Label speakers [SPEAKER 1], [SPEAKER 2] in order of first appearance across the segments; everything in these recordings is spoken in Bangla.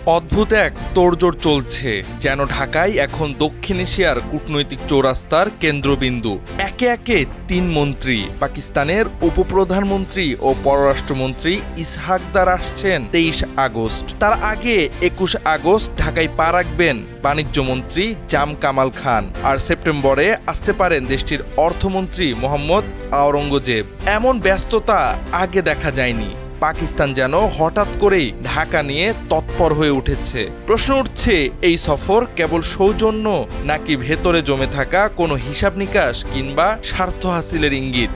[SPEAKER 1] অদ্ভুত এক তোড়জোড় চলছে, যেন ঢাকায় এখন দক্ষিণ এশিয়ার কূটনৈতিক চৌরাস্তার কেন্দ্রবিন্দু। একে একে ৩ মন্ত্রী, পাকিস্তানের উপপ্রধানমন্ত্রী ও পররাষ্ট্রমন্ত্রী ইসহাক দার আসছেন ২৩ আগস্ট। তার আগে ২১ আগস্ট ঢাকায় পা রাখবেন বাণিজ্যমন্ত্রী জাম কামাল খান। আর সেপ্টেম্বরে আসতে পারেন দেশটির অর্থমন্ত্রী মোহাম্মদ আওরঙ্গজেব। এমন ব্যস্ততা আগে দেখা যায়নি। পাকিস্তান যেন হঠাৎ করেই ঢাকা নিয়ে তৎপর হয়ে উঠেছে। প্রশ্ন উঠছে, এই সফর কেবল সৌজন্য নাকি ভেতরে জমে থাকা কোনো হিসাব নিকাশ কিংবা স্বার্থ হাসিলের ইঙ্গিত?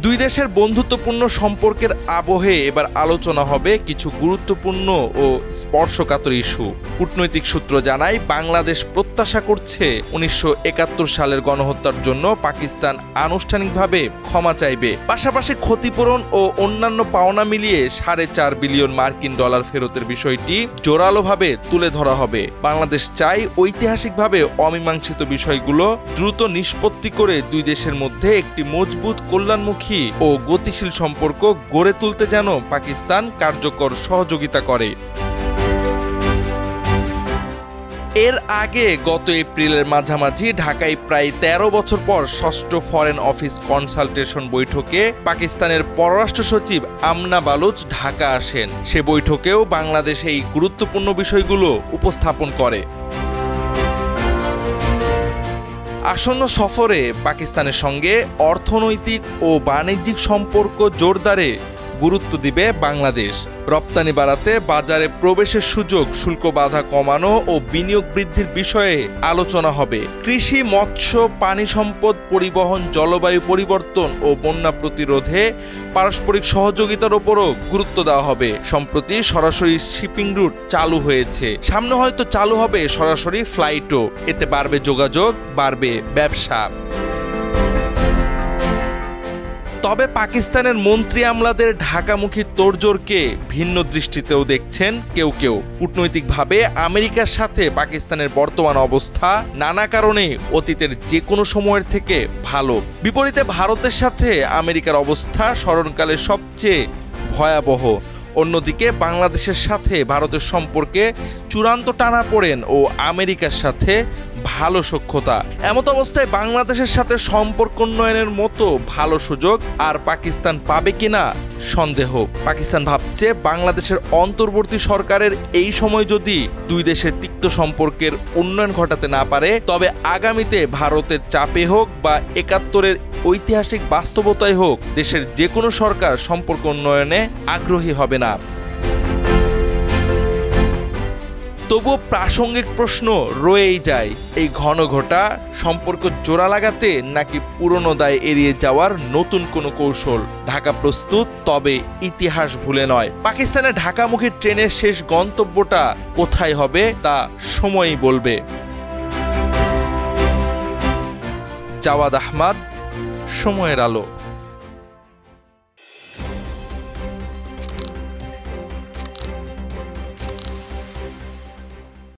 [SPEAKER 1] দুই দেশের বন্ধুত্বপূর্ণ সম্পর্কের আবহে এবার আলোচনা হবে কিছু গুরুত্বপূর্ণ ও স্পর্শকাতর ইস্যু। কূটনৈতিক সূত্র জানায়, বাংলাদেশ প্রত্যাশা করছে ১৯৭১ সালের গণহত্যার জন্য পাকিস্তান আনুষ্ঠানিকভাবে ক্ষমা চাইবে। পাশাপাশি ক্ষতিপূরণ ও অন্যান্য পাওনা মিলিয়ে $৪.৫ বিলিয়ন মার্কিন ডলার ফেরতের বিষয়টি জোরালোভাবে তুলে ধরা হবে। বাংলাদেশ চায় ঐতিহাসিকভাবে অমীমাংসিত বিষয়গুলো দ্রুত নিষ্পত্তি করে দুই দেশের মধ্যে একটি মজবুত, কল্যাণমুখী ও গতিশীল সম্পর্ক গড়ে তুলতে যেন পাকিস্তান কার্যকর সহযোগিতা করে। এর আগে গত এপ্রিলের মাঝামাঝি ঢাকায় প্রায় ১৩ বছর পর ষষ্ঠ ফরেন অফিস কনসালটেশন বৈঠকে পাকিস্তানের পররাষ্ট্র সচিব আমনা বালুচ ঢাকা আসেন। সে বৈঠকেও বাংলাদেশ এই গুরুত্বপূর্ণ বিষয়গুলো উপস্থাপন করে। আসন্ন সফরে পাকিস্তানের সঙ্গে অর্থনৈতিক ও বাণিজ্যিক সম্পর্ক জোরদারে গুরুত্ব দিবে বাংলাদেশ। রপ্তানি বাড়াতে বাজারে প্রবেশের সুযোগ, শুল্ক বাধা কমানো ও বিনিয়োগ বৃদ্ধির বিষয়ে আলোচনা হবে। কৃষি, মৎস্য, পানি সম্পদ, পরিবহন, জলবায়ু পরিবর্তন ও বন্যা প্রতিরোধে পারস্পরিক সহযোগিতার উপরও গুরুত্ব দেওয়া হবে। সম্প্রতি সরাসরি শিপিং রুট চালু হয়েছে, সামনে হয়তো চালু হবে সরাসরি ফ্লাইটও। এতে বাড়বে যোগাযোগ, বাড়বে ব্যবসা। তবে পাকিস্তানের মন্ত্রী আমলাদের ঢাকামুখী তোড়জোড়কে ভিন্ন দৃষ্টিতেও দেখছেন কেউ কেউ। কূটনৈতিকভাবে আমেরিকার সাথে পাকিস্তানের বর্তমান অবস্থা নানা কারণে অতীতের যে কোনো সময়ের থেকে ভালো। বিপরীতে ভারতের সাথে আমেরিকার অবস্থা স্মরণকালের সবচেয়ে ভয়াবহ। অন্যদিকে বাংলাদেশের সাথে ভারতের সম্পর্কে চূড়ান্ত টানাপোড়েন ও আমেরিকার সাথে ভালো সখ্যতা। এমত অবস্থায় বাংলাদেশের সাথে সম্পর্ক উন্নয়নের মতো ভালো সুযোগ আর পাকিস্তান পাবে কিনা সন্দেহ। পাকিস্তান ভাবছে, বাংলাদেশের অন্তর্বর্তী সরকারের এই সময় যদি দুই দেশের তিক্ত সম্পর্কের উন্নয়ন ঘটাতে না পারে, তবে আগামীতে ভারতের চাপে হোক বা ৭১-এর ঐতিহাসিক বাস্তবতায় হোক, দেশের যে কোনো সরকার সম্পর্ক উন্নয়নে আগ্রহী হবে না। তবুও প্রাসঙ্গিক প্রশ্ন রয়েই যায়, এই ঘনঘটা সম্পর্ক জোড়া লাগাতে নাকি পুরনো দায় এড়িয়ে যাওয়ার নতুন কোনো কৌশল? ঢাকা প্রস্তুত, তবে ইতিহাস ভুলে নয়। পাকিস্তানের ঢাকামুখী ট্রেনের শেষ গন্তব্যটা কোথায় হবে তা সময়ই বলবে। জাওয়াদ আহমদ, সময়ের আলো।